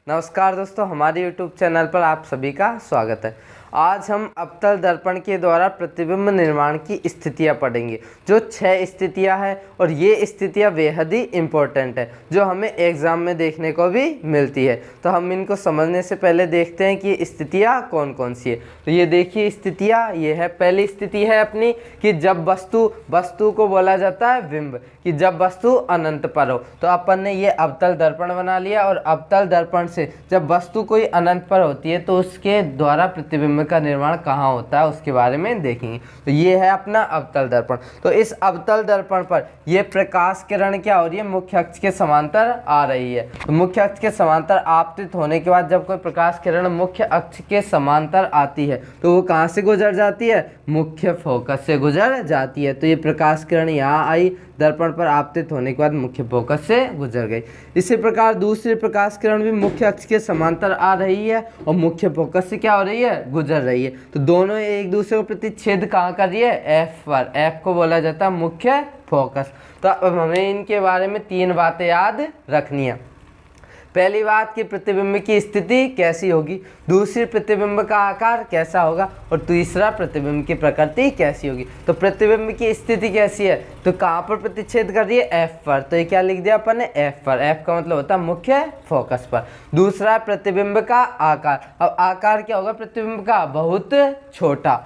नमस्कार दोस्तों, हमारे YouTube चैनल पर आप सभी का स्वागत है। आज हम अवतल दर्पण के द्वारा प्रतिबिंब निर्माण की स्थितियां पढ़ेंगे, जो 6 स्थितियां हैं और ये स्थितियां बेहद ही इम्पोर्टेंट है, जो हमें एग्ज़ाम में देखने को भी मिलती है। तो हम इनको समझने से पहले देखते हैं कि स्थितियां कौन कौन सी है। तो ये देखिए स्थितियां, ये है पहली स्थिति है अपनी कि जब वस्तु को बोला जाता है बिंब, कि जब वस्तु अनंत पर हो। तो अपन ने ये अवतल दर्पण बना लिया और अवतल दर्पण से जब वस्तु कोई अनंत पर होती है तो उसके द्वारा प्रतिबिंब का निर्माण कहाँ होता है उसके बारे में देखेंगे। तो ये है अपना अवतल दर्पण। तो इस अवतल दर्पण पर ये प्रकाश किरण क्या हो रही है, मुख्य अक्ष के समांतर आ रही है। तो मुख्य अक्ष के समांतर आपतित होने के बाद जब कोई प्रकाश किरण मुख्य अक्ष के समांतर आती है तो वो कहाँ से गुजर जाती है, मुख्य फोकस से गुजर जाती है। तो ये प्रकाश किरण यहाँ आई, दर्पण पर आपतित होने के बाद मुख्य फोकस से गुजर गई। इसी प्रकार दूसरी प्रकाश किरण भी मुख्य अक्ष के समांतर आ रही है और मुख्य फोकस से क्या हो रही है, गुजर रही है। तो दोनों एक दूसरे को प्रतिच्छेद कहाँ कर रही है, एफ पर। एफ को बोला जाता है मुख्य फोकस। तो अब हमें इनके बारे में 3 बातें याद रखनी है। पहली बात कि प्रतिबिंब की स्थिति कैसी होगी, दूसरी प्रतिबिंब का आकार कैसा होगा और तीसरा प्रतिबिंब की प्रकृति कैसी होगी। तो प्रतिबिंब की स्थिति कैसी है, तो कहाँ पर प्रतिच्छेद कर रही है, एफ पर। तो ये क्या लिख दिया अपन ने, एफ पर। एफ का मतलब होता है मुख्य फोकस पर। दूसरा प्रतिबिंब का आकार। अब आकार क्या होगा प्रतिबिंब का, बहुत छोटा।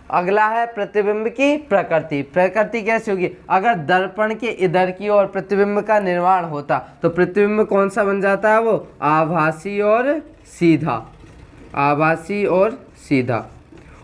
अगला है प्रतिबिंब की प्रकृति। प्रकृति कैसी होगी, अगर दर्पण के इधर की ओर प्रतिबिंब का निर्माण होता तो प्रतिबिंब कौन सा बन जाता है, वो आभासी और सीधा। आभासी और सीधा।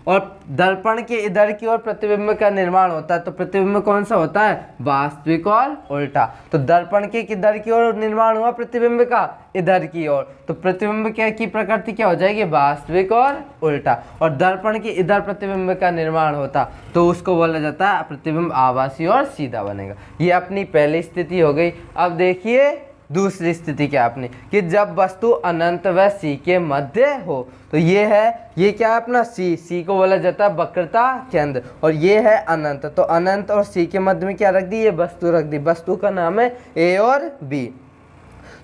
और दर्पण के इधर की ओर प्रतिबिंब का निर्माण होता है तो प्रतिबिंब कौन सा होता है, वास्तविक और उल्टा। तो दर्पण के किधर की ओर निर्माण हुआ प्रतिबिंब का, इधर की ओर, तो प्रतिबिंब क्या की प्रकृति क्या हो जाएगी, वास्तविक और उल्टा। और दर्पण के इधर प्रतिबिंब का निर्माण होता तो उसको बोला जाता है प्रतिबिंब आभासी और सीधा बनेगा। ये अपनी पहली स्थिति हो गई। अब देखिए दूसरी स्थिति क्या अपनी, कि जब वस्तु अनंत व सी के मध्य हो। तो ये है, ये क्या है अपना सी को बोला जाता है वक्रता केंद्र, और ये है अनंत। तो अनंत और सी के मध्य में क्या रख दी, ये वस्तु रख दी। वस्तु का नाम है ए और बी।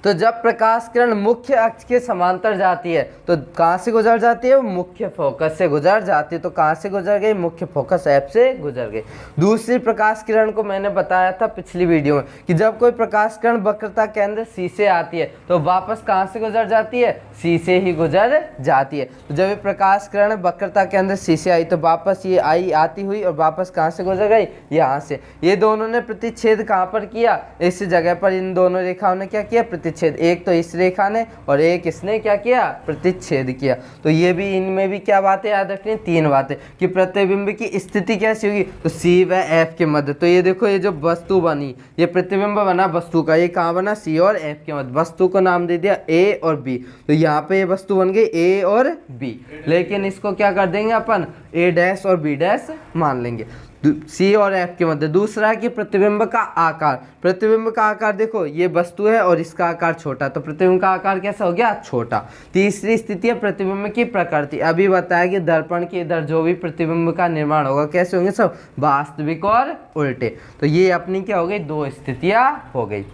तो जब प्रकाश किरण मुख्य अक्ष के समांतर जाती है तो कहाँ से गुजर जाती है, मुख्य फोकस से गुजर जाती है। तो कहाँ से गुजर गई, मुख्य फोकस एफ से गुजर गई। दूसरी प्रकाश किरण को मैंने बताया था पिछली वीडियो में कि जब कोई प्रकाश किरण वक्रता केंद्र सी से आती है तो वापस कहाँ से गुजर जाती है, सी से ही गुजर जाती है। तो जब ये प्रकाश किरण वक्रता केंद्र सी से आई तो वापस ये आई आती हुई और वापस कहाँ से गुजर गई, यहाँ से। ये दोनों ने प्रतिच्छेद कहाँ पर किया, इस जगह पर इन दोनों रेखाओं ने क्या किया, प्रतिच्छेद। एक तो इस रेखा ने और एक इसने क्या किया, प्रतिच्छेद किया। तो ये भी, इनमें भी क्या बातें याद रखनी, 3 बातें, कि प्रतिबिंब की स्थिति कैसी होगी, तो सी व एफ के मध्य। तो ये देखो, ये जो वस्तु बनी, ये प्रतिबिंब बना वस्तु का, ये कहाँ बना, सी और एफ के मध्य। वस्तु को नाम दे दिया ए और बी। तो यहाँ पे ये वस्तु बन गई ए और बी, लेकिन इसको क्या कर देंगे अपन, ए डैश और बी डैश मान लेंगे, सी और एफ के मध्य। दूसरा कि प्रतिबिंब का आकार। प्रतिबिंब का आकार देखो, ये वस्तु है और इसका आकार छोटा, तो प्रतिबिंब का आकार कैसा हो गया, छोटा। तीसरी स्थिति है प्रतिबिंब की प्रकृति। अभी बताया कि दर्पण के इधर जो भी प्रतिबिंब का निर्माण होगा कैसे होंगे, सब वास्तविक और उल्टे। तो ये अपनी क्या हो गई, 2 स्थितियां हो गई।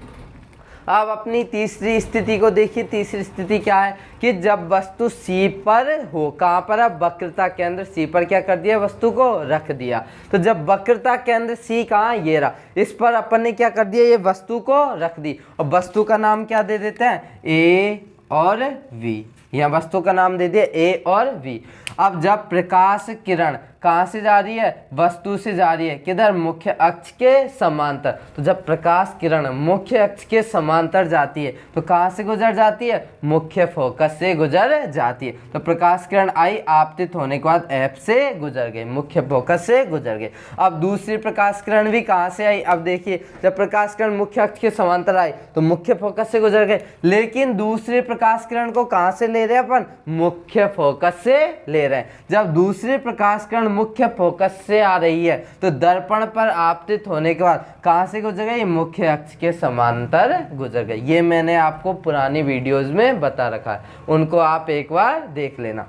अब अपनी तीसरी स्थिति को देखिए। तीसरी स्थिति क्या है, कि जब वस्तु सी पर हो। कहाँ पर, अब वक्रता केंद्र सी पर क्या कर दिया, वस्तु को रख दिया। तो जब वक्रता केंद्र सी कहाँ, ये रहा, इस पर अपन ने क्या कर दिया, ये वस्तु को रख दी। और वस्तु का नाम क्या दे देते हैं, ए और वी। यहाँ वस्तु का नाम दे दिया ए और वी। अब जब प्रकाश किरण कहाँ से जा रही है, वस्तु से जा रही है, किधर, मुख्य अक्ष के समांतर। तो जब प्रकाश किरण मुख्य अक्ष के समांतर जाती है तो कहाँ से गुजर जाती है, मुख्य फोकस से गुजर जाती है। तो प्रकाश किरण आई, आपतित होने के बाद एफ से गुजर गई, मुख्य फोकस से गुजर गई। अब दूसरी प्रकाश किरण भी कहाँ से आई, अब देखिए, जब प्रकाश किरण मुख्य अक्ष के समांतर आई तो मुख्य फोकस से गुजर गए, लेकिन दूसरी प्रकाश किरण को कहाँ से ले रहे हैं अपन, मुख्य फोकस से ले रहे हैं। जब दूसरी प्रकाश किरण मुख्य फोकस से आ रही है तो दर्पण पर आपतित होने के बाद कहाँ से गुजर गई, मुख्य अक्ष के समांतर गुजर गई। ये मैंने आपको पुरानी वीडियोस में बता रखा है, उनको आप एक बार देख लेना।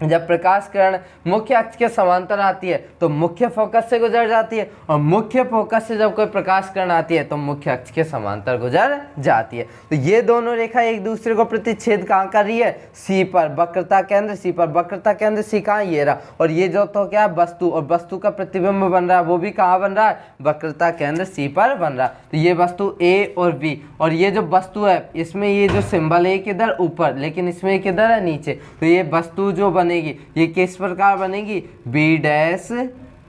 जब प्रकाश किरण मुख्य अक्ष के समांतर आती है तो मुख्य फोकस से गुजर जाती है, और मुख्य फोकस से जब कोई प्रकाश किरण आती है तो मुख्य अक्ष के समांतर गुजर जाती है। तो ये दोनों रेखा एक दूसरे को प्रतिच्छेद कहाँ कर रही है, सी पर, वक्रता केंद्र सी पर। वक्रता केंद्र सी कहाँ, ये रहा। और ये जो तो क्या है, वस्तु, और वस्तु का प्रतिबिंब बन रहा है, वो भी कहाँ बन रहा है, वक्रता केंद्र सी पर बन रहा है। तो ये वस्तु ए और बी, और ये जो वस्तु है इसमें ये जो सिंबल है किधर, ऊपर, लेकिन इसमें किधर है, नीचे। तो ये वस्तु जो बनेगी ये किस प्रकार बनेगी, बी डैश,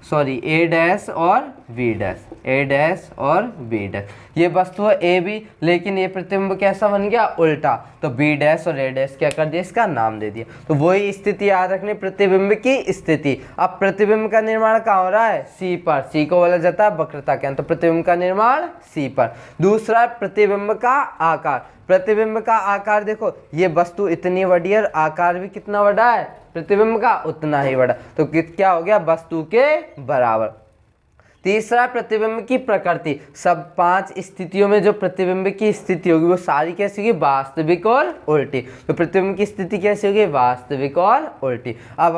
सॉरी ए डैश और बी डैश, ए डैश और बी डैश। ये वस्तु है ए बी, लेकिन ये प्रतिबिंब कैसा बन गया, उल्टा। तो बी डैश और ए डैश क्या कर दिया, इसका नाम दे दिया। तो वही स्थिति याद रखनी, प्रतिबिंब की स्थिति। अब प्रतिबिंब का निर्माण कहाँ हो रहा है, सी पर। सी को बोला जाता है वक्रता केंद्र, तो प्रतिबिंब का निर्माण सी पर। दूसरा प्रतिबिंब का आकार। प्रतिबिंब का आकार देखो, ये वस्तु इतनी बड़ी है, आकार भी कितना बड़ा है प्रतिबिंब का, उतना ही बड़ा। तो क्या हो गया, वस्तु के बराबर। तीसरा प्रतिबिंब की प्रकृति। सब 5 स्थितियों में जो प्रतिबिंब की स्थिति होगी वो सारी कैसी होगी, वास्तविक और उल्टी। तो प्रतिबिंब की स्थिति कैसी होगी, वास्तविक और उल्टी। अब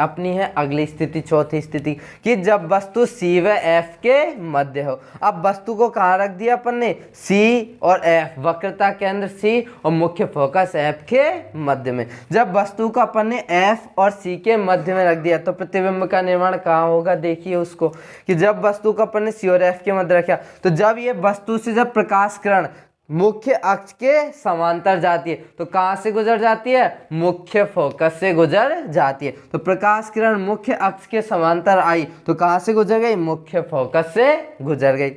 अपनी है अगली स्थिति, चौथी स्थिति, कि जब वस्तु सी व एफ के मध्य हो। अब वस्तु को कहाँ रख दिया अपन ने, सी और एफ, वक्रता केंद्र सी और मुख्य फोकस एफ के मध्य में। जब वस्तु को अपन ने एफ और सी के मध्य में रख दिया तो प्रतिबिंब का निर्माण कहाँ होगा, देखिए उसको, कि जब वस्तु को अपन ने सी और एफ के मध्य रखा, तो जब ये वस्तु से जब प्रकाश किरण मुख्य अक्ष के समांतर जाती है तो कहां से गुजर जाती है, मुख्य फोकस से गुजर जाती है। तो प्रकाश किरण मुख्य अक्ष के समांतर आई तो कहां से गुजर गई, मुख्य फोकस से गुजर गई।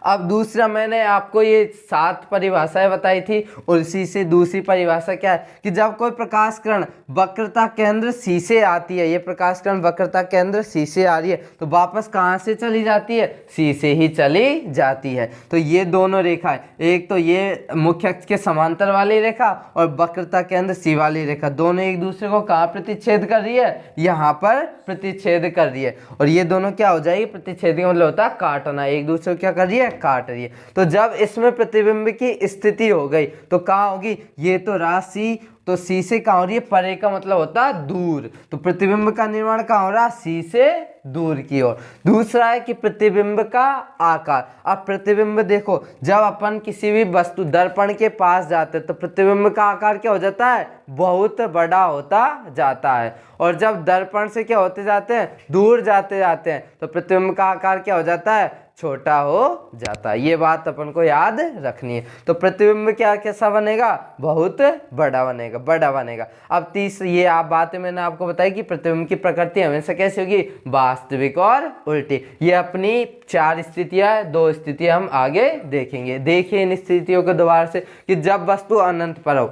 अब दूसरा, मैंने आपको ये 7 परिभाषाएं बताई थी, उसी से दूसरी परिभाषा क्या है कि जब कोई प्रकाश किरण वक्रता केंद्र सी से आती है, ये प्रकाश किरण वक्रता केंद्र सी से आ रही है तो वापस कहाँ से चली जाती है, सी से ही चली जाती है। तो ये दोनों रेखाएं, एक तो ये मुख्य अक्ष के समांतर वाली रेखा और वक्रता केंद्र सी वाली रेखा, दोनों एक दूसरे को कहाँ प्रतिच्छेद कर रही है, यहाँ पर प्रतिच्छेद कर रही है। और ये दोनों क्या हो जाएगी, प्रतिच्छेद का मतलब होता है काटना, एक दूसरे को क्या कर रही है, काट रही है। तो जब इसमें प्रतिबिंब की स्थिति हो गई तो कहाँ होगी, ये तो राशि, तो सी से कहाँ हो रही है, परे का मतलब होता है दूर। तो प्रतिबिंब का निर्माण कहाँ हो रहा है, सी से दूर की ओर। दूसरा है कि प्रतिबिंब का आकार। अब प्रतिबिंब देखो, जब अपन किसी भी वस्तु दर्पण के पास जाते हैं तो प्रतिबिंब का आकार क्या हो जाता है, बहुत बड़ा होता जाता है। और जब दर्पण से क्या होते जाते हैं, दूर जाते जाते हैं तो प्रतिबिंब का आकार क्या हो जाता है, छोटा हो जाता है। ये बात अपन को याद रखनी है। तो प्रतिबिंब क्या कैसा बनेगा, बहुत बड़ा बनेगा, बड़ा बनेगा। अब तीसरी ये आप बातें मैंने आपको बताई कि प्रतिबिंब की प्रकृति हमेशा कैसी होगी, वास्तविक और उल्टी। ये अपनी 4 स्थितियां है, 2 स्थितियां हम आगे देखेंगे। देखिए इन स्थितियों को दोबारा से, कि जब वस्तु अनंत पर हो,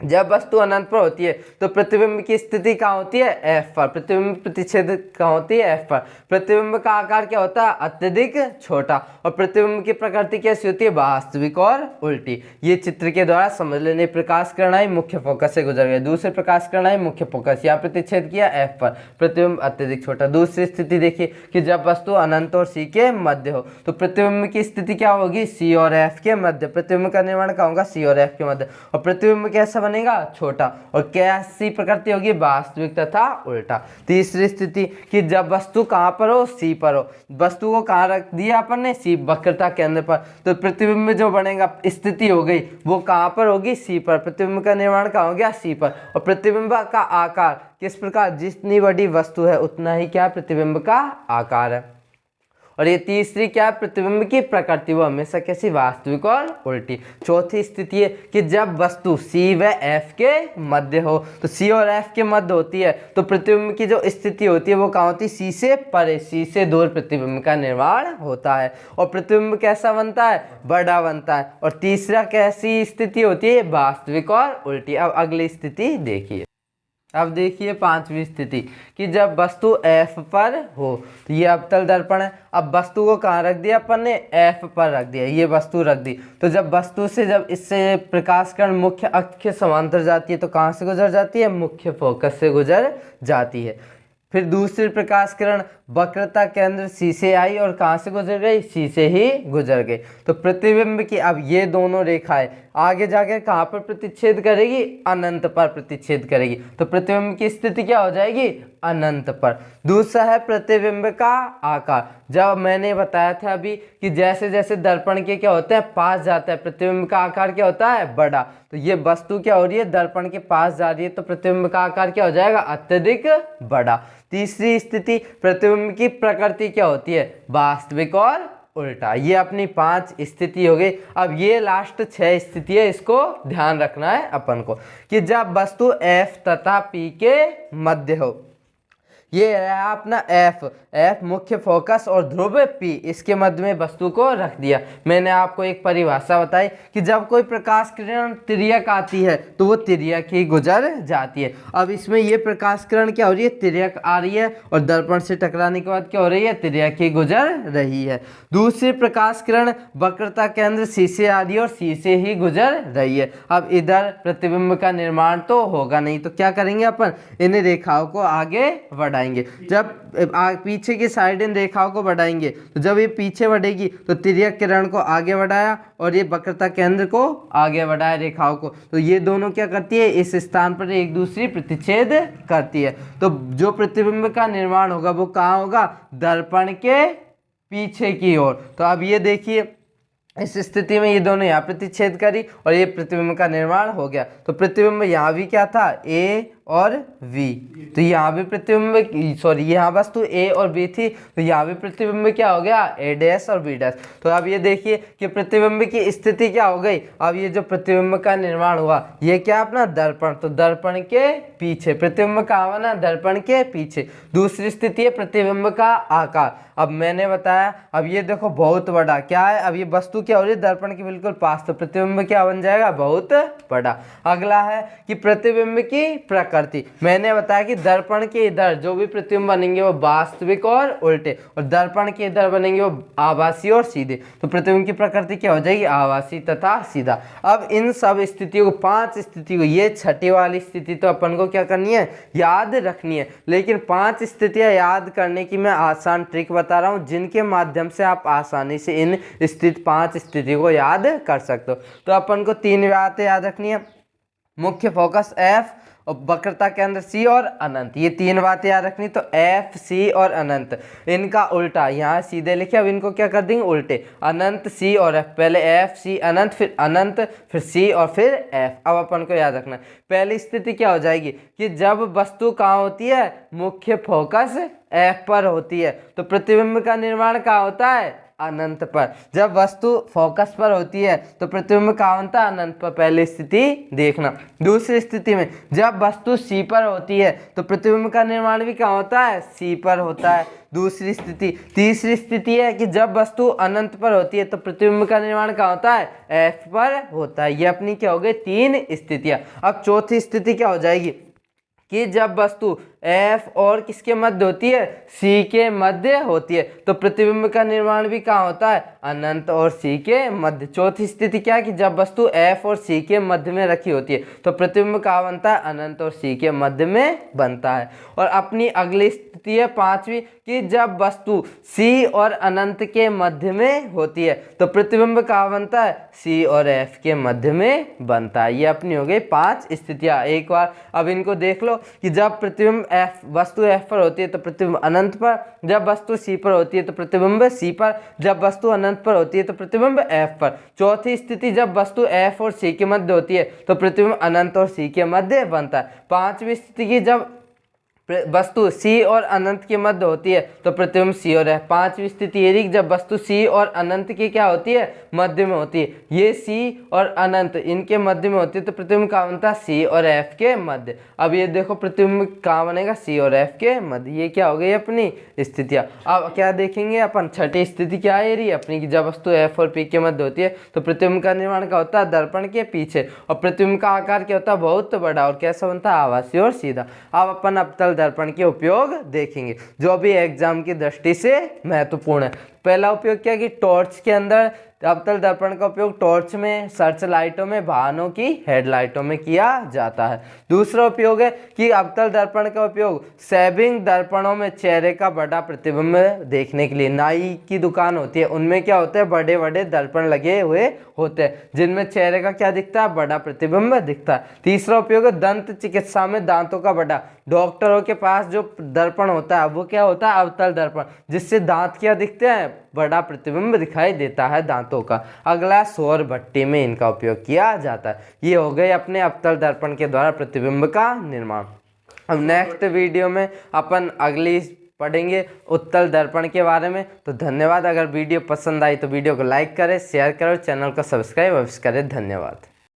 जब वस्तु अनंत पर होती है तो प्रतिबिंब की स्थिति कहाँ होती है, एफ पर। प्रतिबिंब प्रतिच्छेद कहाँ होती है, एफ पर। प्रतिबिंब का आकार क्या होता है, अत्यधिक छोटा। और प्रतिबिंब की प्रकृति कैसी होती है, वास्तविक और उल्टी। ये चित्र के द्वारा समझ लेने। प्रकाश किरण आई, मुख्य फोकस से गुजर गए, दूसरे प्रकाश किरण आई, मुख्य फोकस, यहाँ प्रतिच्छेद किया एफ पर, प्रतिबिंब अत्यधिक छोटा। दूसरी स्थिति देखिए कि जब वस्तु अनंत और सी के मध्य हो तो प्रतिबिंब की स्थिति क्या होगी, सी और एफ के मध्य। प्रतिबिंब का निर्माण कहाँ होगा, सी और एफ के मध्य। और प्रतिबिंब कैसा बनेगा, छोटा। और कैसी प्रकृति होगी, वास्तविक तथा उल्टा। तीसरी स्थिति कि जब वस्तु कहां पर हो, सी पर हो। वस्तु को कहां रख दिया अपन ने, सी, वक्रता केंद्र पर। तो प्रतिबिंब जो बनेगा, स्थिति हो गई वो कहां पर होगी, सी पर। प्रतिबिंब का निर्माण कहां हो गया, सी पर। और प्रतिबिंब का आकार किस प्रकार, जितनी बड़ी वस्तु है उतना ही क्या प्रतिबिंब का आकार है। और ये तीसरी क्या, प्रतिबिंब की प्रकृति, वो हमेशा कैसी, वास्तविक और उल्टी। चौथी स्थिति है कि जब वस्तु सी व एफ के मध्य हो, तो सी और एफ के मध्य होती है तो प्रतिबिंब की जो स्थिति होती है वो कहाँ होती है, सी से परे, सी से दूर प्रतिबिंब का निर्माण होता है। और प्रतिबिंब कैसा बनता है, बड़ा बनता है। और तीसरा कैसी स्थिति होती है, वास्तविक और उल्टी। अब अगली स्थिति देखिए। अब देखिए 5वीं स्थिति कि जब वस्तु F पर हो, तो ये अवतल दर्पण है। अब वस्तु को कहाँ रख दिया अपन ने, F पर रख दिया, ये वस्तु रख दी। तो जब वस्तु से, जब इससे प्रकाश किरण मुख्य अक्ष के समांतर जाती है तो कहाँ से गुजर जाती है, मुख्य फोकस से गुजर जाती है। फिर दूसरी प्रकाश किरण वक्रता केंद्र सी से आई और कहाँ से गुजर गई, सी से ही गुजर गई। तो प्रतिबिंब की अब ये दोनों रेखाएं आगे जाकर कहाँ पर प्रतिच्छेद करेगी, अनंत पर प्रतिच्छेद करेगी। तो प्रतिबिंब की स्थिति क्या हो जाएगी, अनंत पर। दूसरा है प्रतिबिंब का आकार। जब मैंने बताया था अभी कि जैसे जैसे दर्पण के क्या होते हैं, पास जाता है, प्रतिबिंब का आकार क्या होता है, बड़ा। तो ये वस्तु क्या हो रही है, दर्पण के पास जा रही है, तो प्रतिबिंब का आकार क्या हो जाएगा, अत्यधिक बड़ा। तीसरी स्थिति प्रतिबिंब की प्रकृति क्या होती है, वास्तविक और उल्टा। ये अपनी 5 स्थिति हो गई। अब ये लास्ट 6 स्थिति है, इसको ध्यान रखना है अपन को कि जब वस्तु F तथा P के मध्य हो। ये है अपना F मुख्य फोकस और ध्रुव P, इसके मध्य में वस्तु को रख दिया। मैंने आपको एक परिभाषा बताई कि जब कोई प्रकाश किरण तिर्यक आती है तो वो तिर्यक ही गुजर जाती है। अब इसमें ये प्रकाश किरण क्या हो रही है, तिर्यक आ रही है और दर्पण से टकराने के बाद क्या हो रही है, तिर्यक ही गुजर रही है। दूसरी प्रकाश किरण वक्रता केंद्र C से आ रही है और C से ही गुजर रही है। अब इधर प्रतिबिंब का निर्माण तो होगा नहीं, तो क्या करेंगे अपन, इन रेखाओं को आगे बढ़ाएंगे। जब पीछे की साइड इन रेखाओं को बढ़ाएंगे तो जब ये पीछे बढ़ेगी तो तिर्यक किरण को आगे बढ़ाया और ये वक्रता केंद्र को आगे बढ़ाया रेखाओं को, तो ये दोनों क्या करती है, इस स्थान पर एक दूसरी प्रतिच्छेद करती है। तो जो प्रतिबिंब का निर्माण होगा वो कहाँ होगा, दर्पण के पीछे की ओर। तो अब ये देखिए, इस स्थिति में ये दोनों यहाँ प्रतिच्छेद करी और ये प्रतिबिंब का निर्माण हो गया। तो प्रतिबिंब यहाँ भी क्या था, A और V। तो यहाँ भी प्रतिबिंब, सॉरी यहाँ वस्तु A और B थी, तो यहाँ भी प्रतिबिंब क्या हो गया, A डैश और B डैश। तो अब ये देखिए कि प्रतिबिंब की स्थिति क्या हो गई। अब ये जो प्रतिबिंब का निर्माण हुआ ये क्या अपना दर्पण, तो दर्पण के पीछे, प्रतिबिंब कहाँ बना, दर्पण के पीछे। दूसरी स्थिति है प्रतिबिंब का आकार। अब मैंने बताया, अब ये देखो बहुत बड़ा क्या है, अब ये वस्तु क्या हो रही है, दर्पण के बिल्कुल पास, तो प्रतिबिंब क्या बन जाएगा, बहुत बड़ा। अगला है कि प्रतिबिंब की प्रकृति। मैंने बताया कि दर्पण के इधर जो भी प्रतिबिंब बनेंगे वो वास्तविक और उल्टे, और दर्पण के इधर बनेंगे वो आभासी और सीधे। तो प्रतिबिंब की प्रकृति क्या हो जाएगी, आभासी तथा सीधा। अब इन सब स्थितियों को, 5 स्थिति को, ये छठी वाली स्थिति तो अपन को क्या करनी है, याद रखनी है। लेकिन 5 स्थितियां याद करने की मैं आसान ट्रिक बता रहा हूं, जिनके माध्यम से आप आसानी से इन 5 स्थिति को याद कर सकते हो। तो अपन को 3 बातें याद रखनी है, मुख्य फोकस F और वक्रता केंद्र C और अनंत, ये 3 बातें याद रखनी। तो F, C और अनंत, इनका उल्टा यहाँ सीधे लिखे, अब इनको क्या कर देंगे, उल्टे, अनंत, C और F। पहले F, C, अनंत, फिर अनंत, फिर C और फिर F। अब अपन को याद रखना, पहली स्थिति क्या हो जाएगी कि जब वस्तु कहाँ होती है, मुख्य फोकस F पर होती है, तो प्रतिबिंब का निर्माण कहाँ होता है, अनंत पर। जब वस्तु फोकस पर होती है तो प्रतिबिंब कहाँ होता है, अनंत पर। पहली स्थिति देखना। दूसरी स्थिति में जब वस्तु C पर होती है तो प्रतिबिंब का निर्माण भी कहाँ होता है, C पर होता है, दूसरी स्थिति। तीसरी स्थिति है कि जब वस्तु अनंत पर होती है तो प्रतिबिंब का निर्माण कहाँ होता है, F पर होता है। ये अपनी क्या हो गई, 3 स्थितियां। अब चौथी स्थिति क्या हो जाएगी कि जब वस्तु F और किसके मध्य होती है, C के मध्य होती है, तो प्रतिबिंब का निर्माण भी कहाँ होता है, अनंत और C के मध्य। चौथी स्थिति क्या है कि जब वस्तु F और C के मध्य में रखी होती है तो प्रतिबिंब कहाँ बनता है, अनंत और C के मध्य में बनता है। और अपनी अगली स्थिति है 5वीं कि जब वस्तु C और अनंत के मध्य में होती है तो प्रतिबिंब कहाँ बनता है, C और F के मध्य में बनता है। ये अपनी हो गई 5 स्थितियाँ। एक बार अब इनको देख लो कि जब प्रतिबिंब वस्तु F पर होती है तो प्रतिबिंब अनंत पर, जब वस्तु C पर होती है तो प्रतिबिंब C पर, जब वस्तु अनंत पर होती है तो प्रतिबिंब F पर। चौथी स्थिति जब वस्तु F और C के मध्य होती है तो प्रतिबिंब अनंत और C के मध्य बनता है। 5वीं स्थिति की जब वस्तु C और अनंत के मध्य होती है तो प्रतिबिंब C और F। 5वीं स्थिति ये रही जब वस्तु C और अनंत की क्या होती है, मध्य में होती है। ये C और अनंत इनके मध्य में होती है तो प्रतिबिंब कहाँ बनता है, C और F के मध्य। अब ये देखो प्रतिबिंब कहाँ बनेगा, C और F के मध्य। ये क्या हो गई अपनी स्थितियाँ। अब क्या देखेंगे अपन, छठी स्थिति क्या है रही अपनी कि जब वस्तु F और P के मध्य होती है तो प्रतिबिंब का निर्माण क्या होता है, दर्पण के पीछे, और प्रतिबिंब का आकार क्या होता है, बहुत बड़ा, और कैसा बनता है, आभासी और सीधा। अब अपन अवतल दर्पण के उपयोग देखेंगे जो भी एग्जाम की दृष्टि से महत्वपूर्ण है। पहला उपयोग क्या कि टॉर्च के अंदर अवतल दर्पण का उपयोग टॉर्च में, सर्च लाइटों में, वाहनों की हेडलाइटों में किया जाता है। दूसरा उपयोग है कि अवतल दर्पण का उपयोग शेविंग दर्पणों में चेहरे का बड़ा प्रतिबिंब देखने के लिए, नाई की दुकान होती है उनमें क्या होते हैं, बड़े बड़े दर्पण लगे हुए होते हैं जिनमें चेहरे का क्या दिखता है, बड़ा प्रतिबिंब दिखता है। तीसरा उपयोग है दंत चिकित्सा में दांतों का बड़ा, डॉक्टरों के पास जो दर्पण होता है वो क्या होता है, अवतल दर्पण, जिससे दांत क्या दिखते हैं, बड़ा प्रतिबिंब दिखाई देता है दांतों का। अगला सौर भट्टी में इनका उपयोग किया जाता है। ये हो गए अपने अवतल दर्पण के द्वारा प्रतिबिंब का निर्माण। अब नेक्स्ट वीडियो में अपन अगली पढ़ेंगे उत्तल दर्पण के बारे में। तो धन्यवाद। अगर वीडियो पसंद आई तो वीडियो को लाइक करें, शेयर करें, चैनल को सब्सक्राइब अवश्य करें। धन्यवाद।